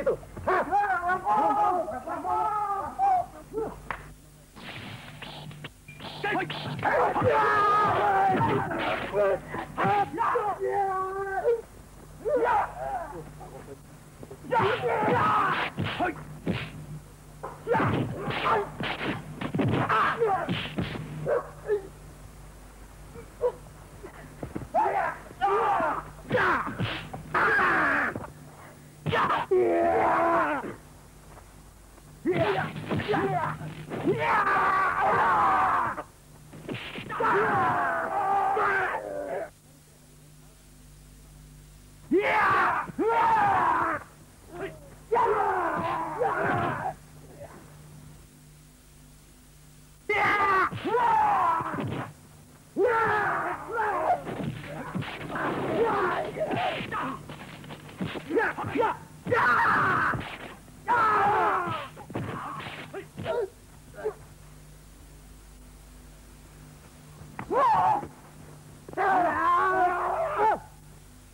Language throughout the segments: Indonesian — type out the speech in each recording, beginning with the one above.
itu? Hah?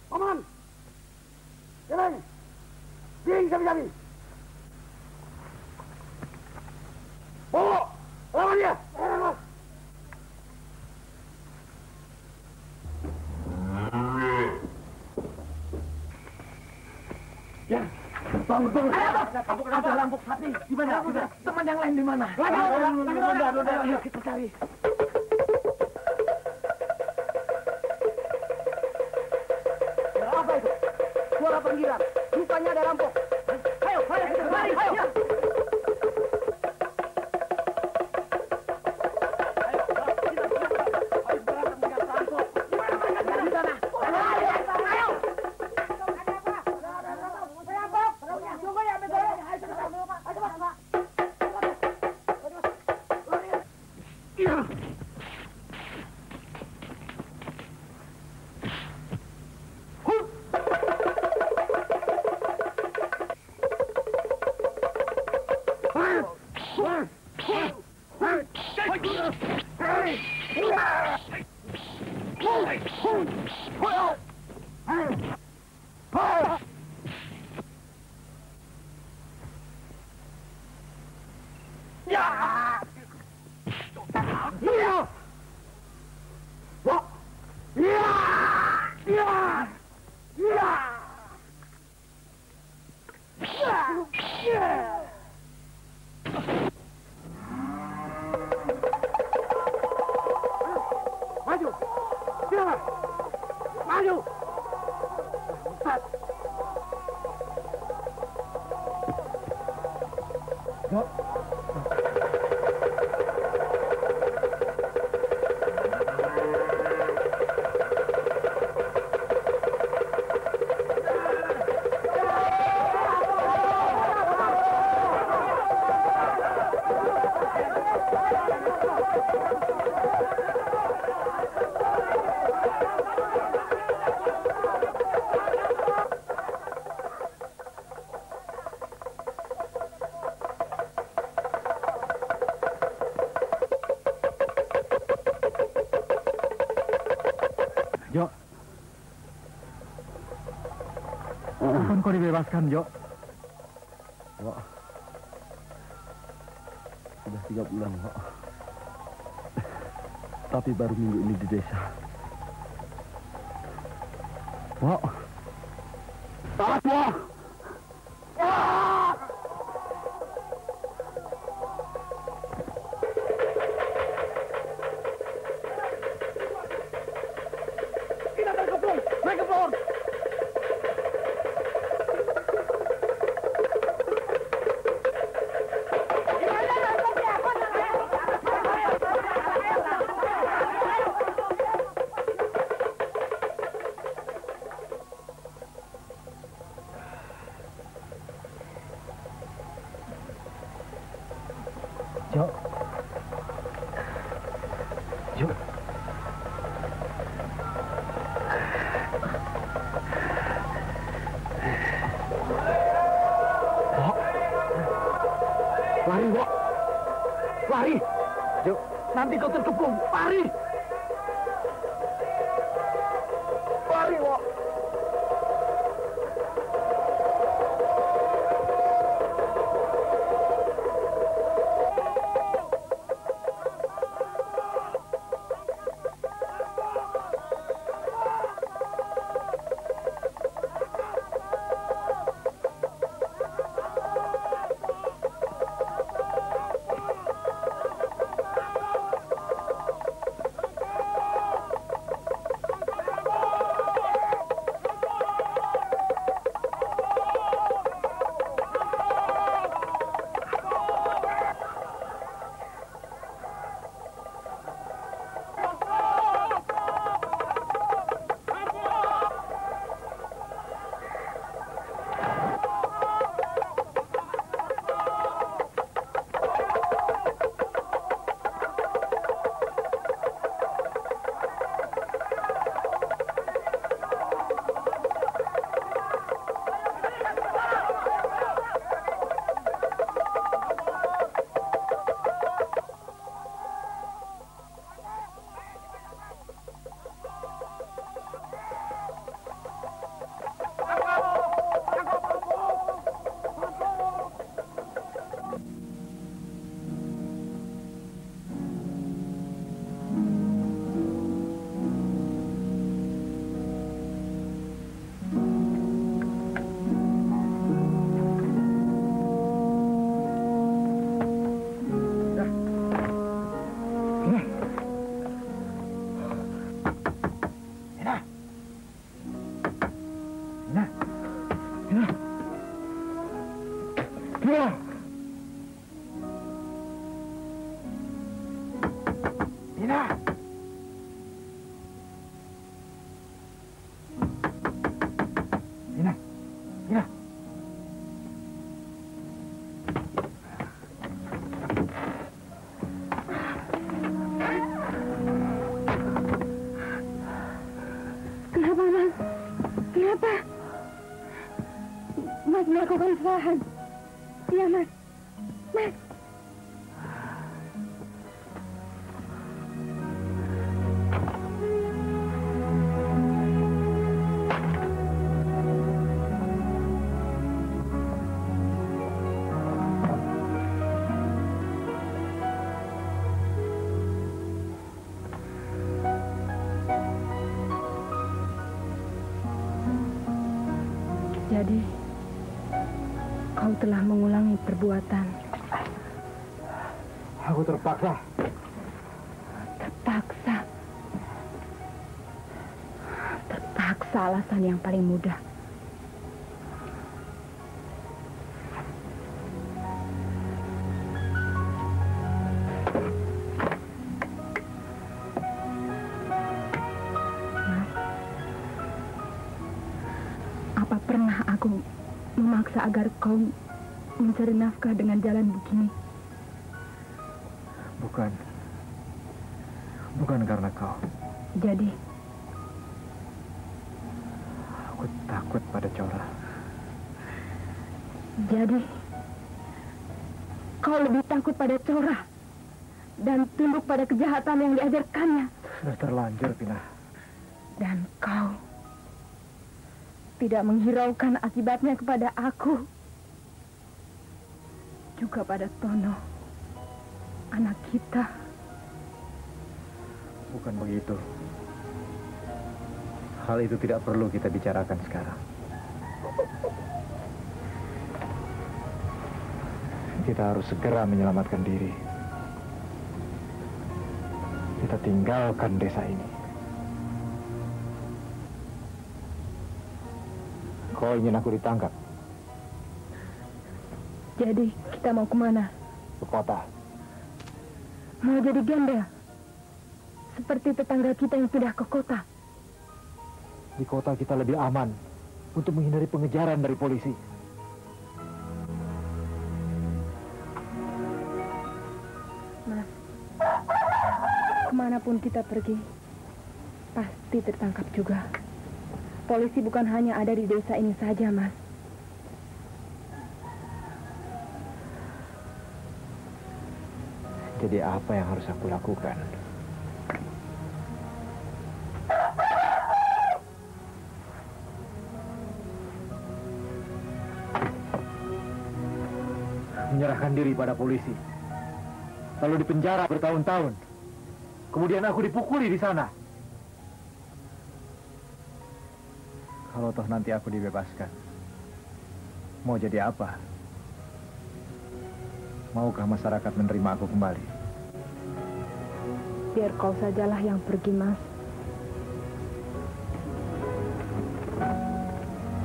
Paman, jalan, ding sabi-sabi. Bawa, lawan dia. Ya, bangun. Ada rampok sapi. Di mana? Teman yang lain di mana? Ayo kita cari. Apa itu? Suara panggilan. Rupanya ada rampok. Ayo, mari, ayo. Maju! Silakan! Maju! Ustaz! Yuk! Jo, kapan kau dibebaskan, Jo? Wah, sudah 3 bulan, Wak. Tapi baru minggu ini di desa. Wak, tahan, Wak. Jo. Jo. Lari, Wak. Lari. Jo, nanti kau terkepung. Lari. Lari, Wak. melakukan kesalahan. Iya, Mas. Mas. Jadi, kau telah mengulangi perbuatan. Aku terpaksa. Terpaksa. Terpaksa alasan yang paling mudah. Apa pernah aku memaksa agar kau mencari nafkah dengan jalan begini? Bukan karena kau. Jadi, Aku takut pada Cora. Jadi, kau lebih takut pada Cora dan tunduk pada kejahatan yang diajarkannya. Sudah terlanjur, Pina. Dan kau tidak menghiraukan akibatnya kepada aku. Juga pada Tono, anak kita. Bukan begitu. Hal itu tidak perlu kita bicarakan sekarang. Kita harus segera menyelamatkan diri. Kita tinggalkan desa ini. Kau ingin aku ditangkap? Jadi kita mau kemana? Ke kota. Mau jadi gembel? Seperti tetangga kita yang pindah ke kota. Di kota kita lebih aman untuk menghindari pengejaran dari polisi. Mas, kemanapun kita pergi, pasti tertangkap juga. Polisi bukan hanya ada di desa ini saja, Mas. Jadi apa yang harus aku lakukan? Menyerahkan diri pada polisi. Lalu dipenjara bertahun-tahun. Kemudian aku dipukuli di sana. Kalau toh nanti aku dibebaskan, mau jadi apa? Maukah masyarakat menerima aku kembali? Biar kau sajalah yang pergi, Mas.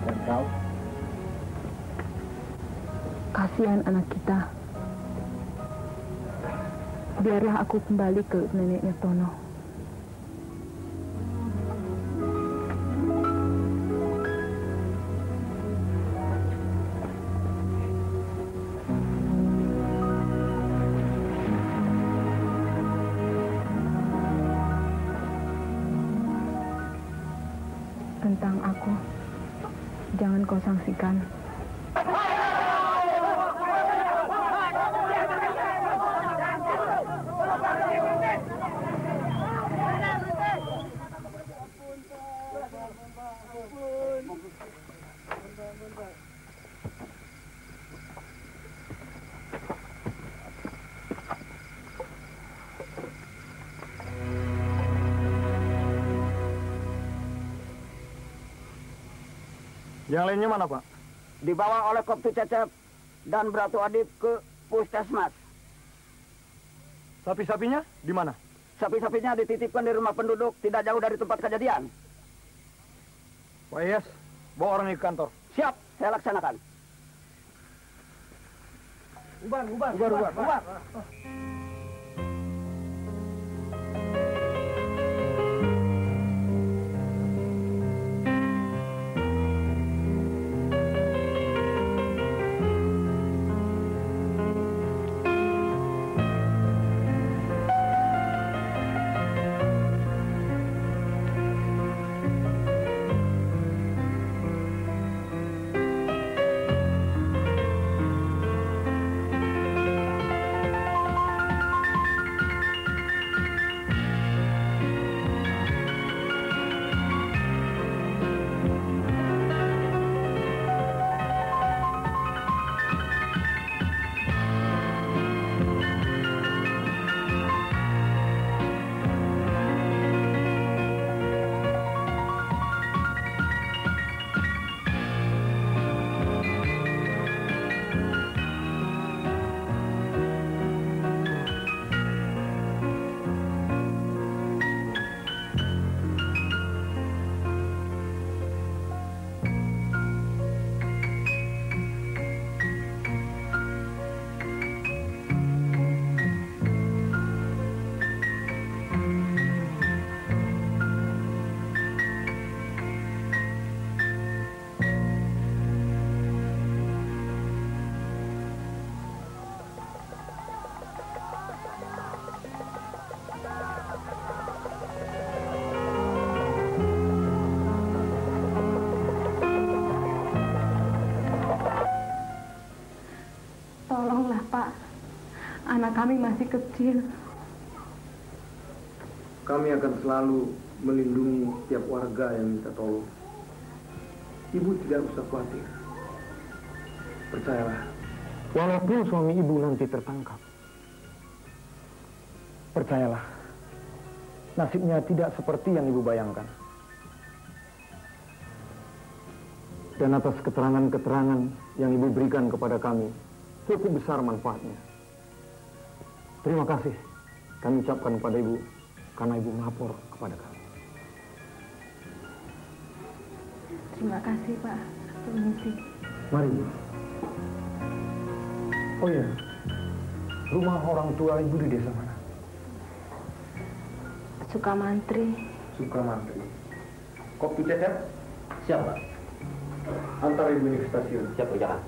Dan kau? Kasihan anak kita. Biarlah aku kembali ke neneknya Tono. Tentang aku, jangan kau sangsikan. Yang lainnya mana, Pak? Dibawa oleh Koptu Cecep dan Bratu Adip ke puskesmas. Sapi-sapinya di mana? Sapi-sapinya dititipkan di rumah penduduk tidak jauh dari tempat kejadian. Pak Yes, bawa orang ini ke kantor. Siap, saya laksanakan. Ubar. Anak kami masih kecil. Kami akan selalu melindungi setiap warga yang minta tolong. Ibu tidak usah khawatir. Percayalah. Walaupun suami ibu nanti tertangkap, percayalah, nasibnya tidak seperti yang ibu bayangkan. Dan atas keterangan-keterangan yang ibu berikan kepada kami, cukup besar manfaatnya. Terima kasih kami ucapkan kepada ibu, karena ibu melapor kepada kami. Terima kasih, Pak. Permisi. Mari, Bu. Oh iya, rumah orang tua ibu di desa mana? Sukamantri. Sukamantri. Kopi Cecep? Siap, Pak. Antar ibu ini ke stasiun. Siap berjalan.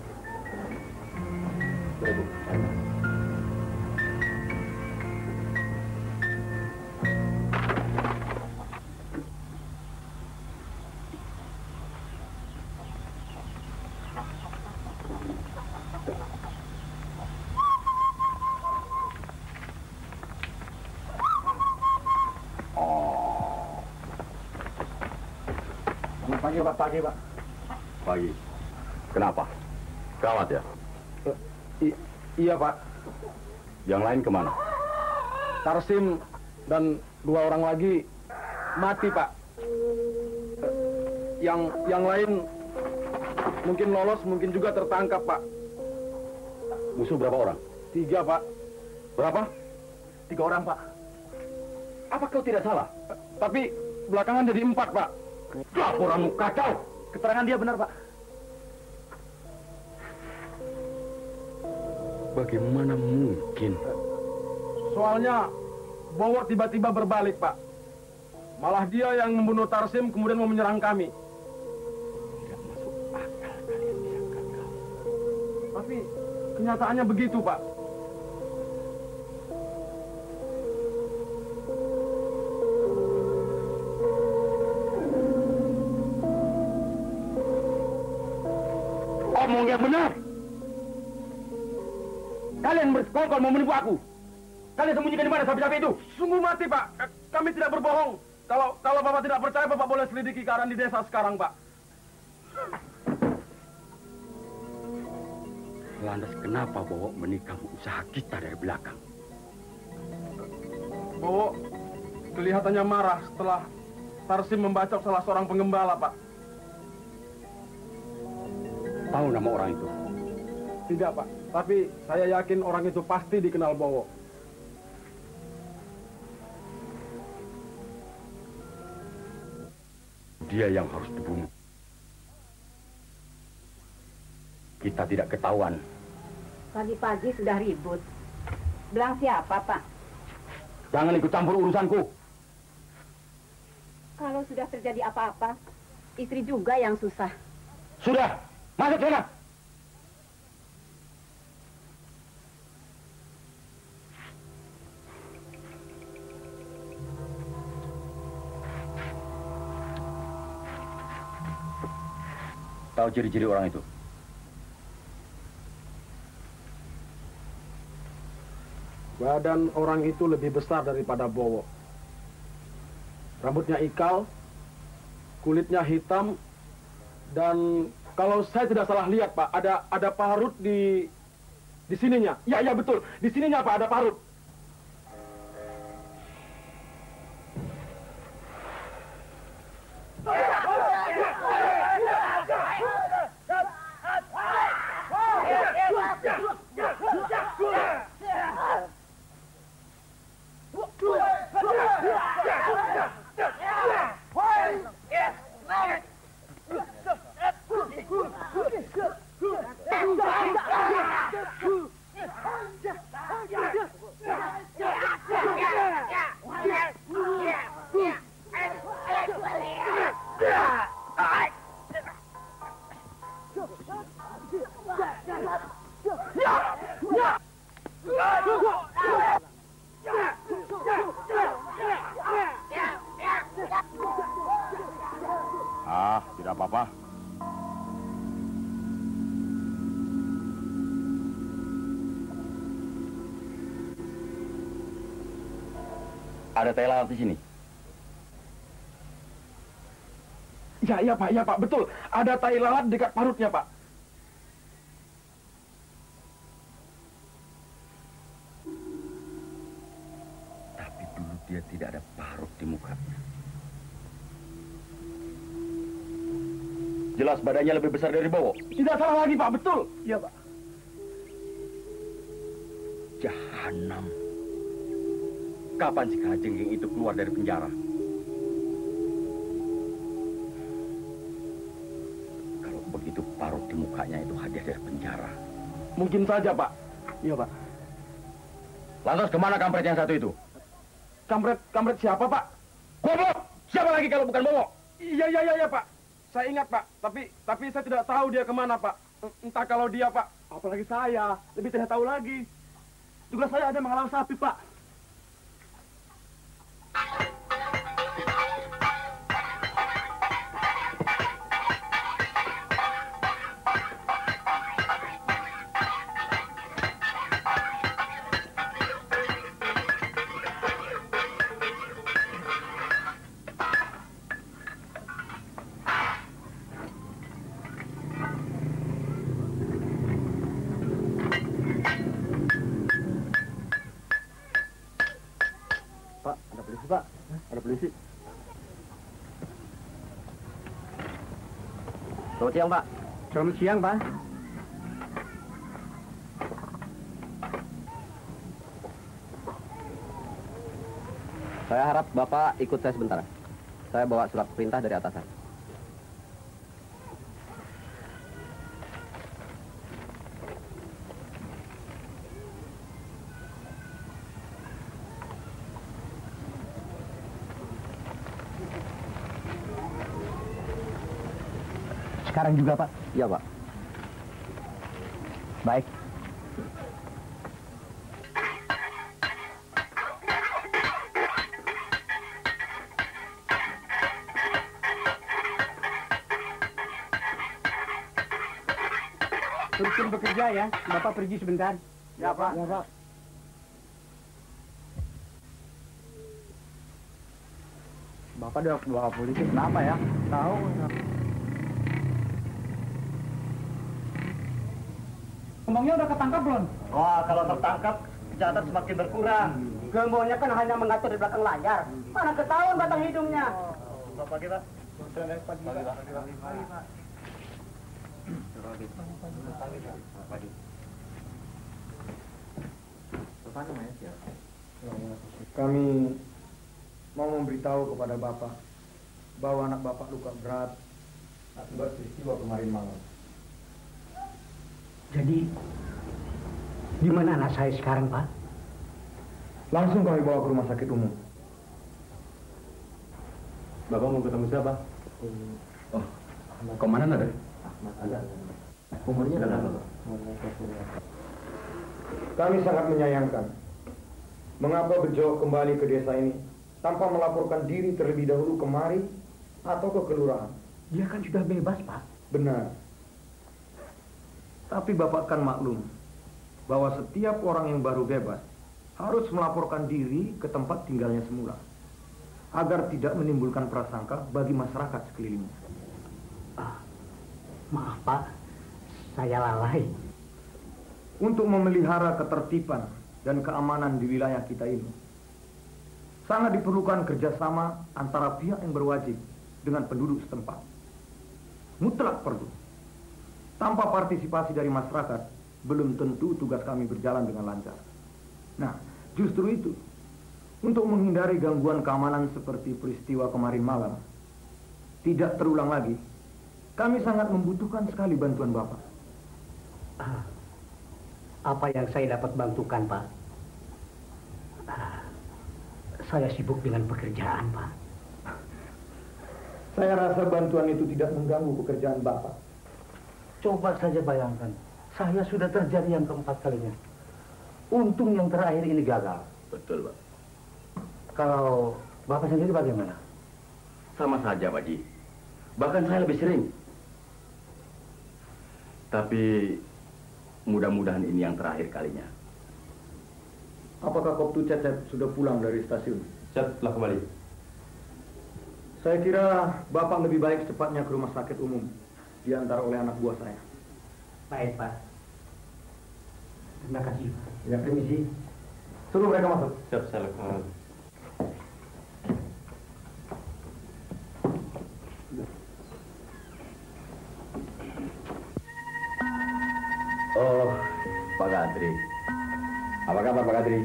Boleh, Bu. Pagi, Pak. Pagi, Pak. Pagi. Kenapa? Gawat ya? Iya, Pak. Yang lain kemana? Tarsim dan 2 orang lagi mati, Pak. Yang lain mungkin lolos, mungkin juga tertangkap, Pak. Musuh berapa orang? 3, Pak. Berapa? 3 orang, Pak. Apa kau tidak salah? Tapi belakangan jadi 4, Pak. Laporanmu kacau. Keterangan dia benar, Pak. Bagaimana mungkin? Soalnya Bowo tiba-tiba berbalik, Pak. Malah dia yang membunuh Tarsim kemudian mau menyerang kami. Tidak masuk akal kalian bisa gagal. Tapi kenyataannya begitu, Pak. Omong yang benar. Kalian bersekongkol mau menipu aku. Kalian sembunyikan di mana sapi-sapi itu? Sungguh mati, Pak. Kami tidak berbohong. Kalau Bapak tidak percaya, Bapak boleh selidiki keadaan di desa sekarang, Pak. Lantas kenapa Bowo menikam usaha kita dari belakang? Bowo kelihatannya marah setelah Tarsim membacok salah seorang penggembala, Pak. Tahu nama orang itu? Tidak, Pak. Tapi saya yakin orang itu pasti dikenal Bowo. Dia yang harus dibunuh. Kita tidak ketahuan. Pagi-pagi sudah ribut. Belang siapa, Pak? Jangan ikut campur urusanku. Kalau sudah terjadi apa-apa, istri juga yang susah. Sudah, masuk sana. Tahu ciri-ciri orang itu? Badan orang itu lebih besar daripada Bowo. Rambutnya ikal, kulitnya hitam, dan kalau saya tidak salah lihat, Pak, ada parut di sininya. Ya betul, di sininya, Pak, ada parut. Tidak apa-apa. Ada tai lalat di sini. Ya Pak, betul. Ada tai lalat dekat parutnya, Pak. Tapi dulu dia tidak ada parut di mukanya. Jelas badannya lebih besar dari Bowo. Tidak salah lagi, Pak, betul. Iya, Pak. Jahanam. Kapan si kalajengking itu keluar dari penjara? Kalau begitu parut di mukanya itu hadiah dari penjara. Mungkin saja, Pak. Iya, Pak. Lantas kemana kampret yang satu itu? Kampret siapa, Pak? Bowo! Siapa lagi kalau bukan Bowo? Iya, Pak. Saya ingat, Pak. Tapi saya tidak tahu dia kemana, Pak. Entah kalau dia, Pak. Apalagi saya. Lebih tidak tahu lagi. Tugas saya ada menghalau sapi, Pak. Pak, ada polisi. Selamat siang, Pak. Selamat siang, Pak. Saya harap Bapak ikut saya sebentar. Saya bawa surat perintah dari atasan. Sekarang juga, Pak. Iya, Pak. Baik. Terusin bekerja ya. Bapak pergi sebentar. Ya, Pak. Ya, Pak. Bapak udah bawa polisi. Kenapa ya? Tahu. Ngomongnya udah ketangkap belum? Wah, kalau tertangkap, kejahatan semakin berkurang. Gembongnya kan hanya mengatur di belakang layar. Mana ketahuan batang hidungnya? Selamat pagi, Pak. Kami mau memberitahu kepada Bapak bahwa anak Bapak luka berat akibat peristiwa kemarin malam. Jadi, di mana anak saya sekarang, Pak? Langsung kami bawa ke rumah sakit umum. Bapak mau ketemu siapa? Oh, komandan ada? Ada. Umurnya berapa? Kami sangat menyayangkan mengapa Bejo kembali ke desa ini tanpa melaporkan diri terlebih dahulu kemari atau ke kelurahan. Dia kan sudah bebas, Pak. Benar. Tapi Bapak kan maklum bahwa setiap orang yang baru bebas harus melaporkan diri ke tempat tinggalnya semula agar tidak menimbulkan prasangka bagi masyarakat sekelilingnya. Maaf, Pak. Saya lalai. Untuk memelihara ketertiban dan keamanan di wilayah kita ini, sangat diperlukan kerjasama antara pihak yang berwajib dengan penduduk setempat. Mutlak perlu. Tanpa partisipasi dari masyarakat, belum tentu tugas kami berjalan dengan lancar. Nah, justru itu, untuk menghindari gangguan keamanan seperti peristiwa kemarin malam, tidak terulang lagi, kami sangat membutuhkan sekali bantuan Bapak. Apa yang saya dapat bantukan, Pak? Saya sibuk dengan pekerjaan, Pak. Saya rasa bantuan itu tidak mengganggu pekerjaan Bapak. Coba saja bayangkan, saya sudah terjadi yang keempat kalinya. Untung yang terakhir ini gagal. Betul, Pak. Kalau Bapak sendiri bagaimana? Sama saja, Pak Ji. Bahkan saya lebih sering. Tapi mudah-mudahan ini yang terakhir kalinya. Apakah Koptu Cecep sudah pulang dari stasiun? Siap, telah kembali. Saya kira Bapak lebih baik secepatnya ke rumah sakit umum diantar oleh anak buah saya. Baik, Pak. Terima kasih, Pak. Ya, permisi. Suruh mereka masuk. Siap, saya lakukan. Oh, Pak Kadri. Apa kabar Pak Kadri?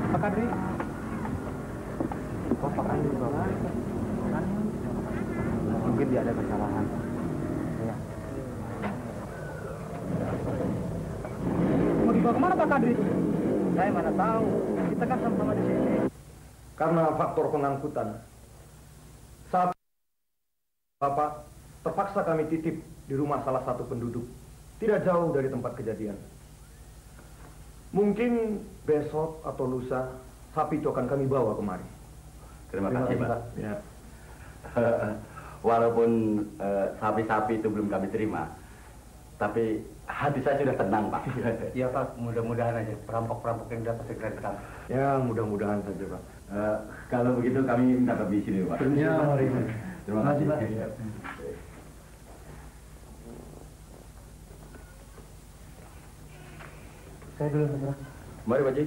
Pak Kadri. Kok Pak Kadri Bapak? Mungkin dia ada kesalahan. Ya. Mau dibawa kemana Pak Kadri? Saya mana tahu. Kita kan sama-sama di sini. Karena faktor pengangkutan. Saat Bapak terpaksa kami titip di rumah salah satu penduduk. Tidak jauh dari tempat kejadian. Mungkin besok atau lusa sapi itu akan kami bawa kemari. Terima kasih Pak. Ya. Walaupun sapi-sapi itu belum kami terima, tapi hati saya sudah tenang Pak. Iya Pak, mudah-mudahan aja perampok-perampok yang dapat segera ditangkap. Ya, mudah-mudahan saja Pak. Kalau begitu kami minta permisi dulu Pak. Ya, mari. Terima kasih Pak. Saya dulu, Pak. Mari Pak Ji.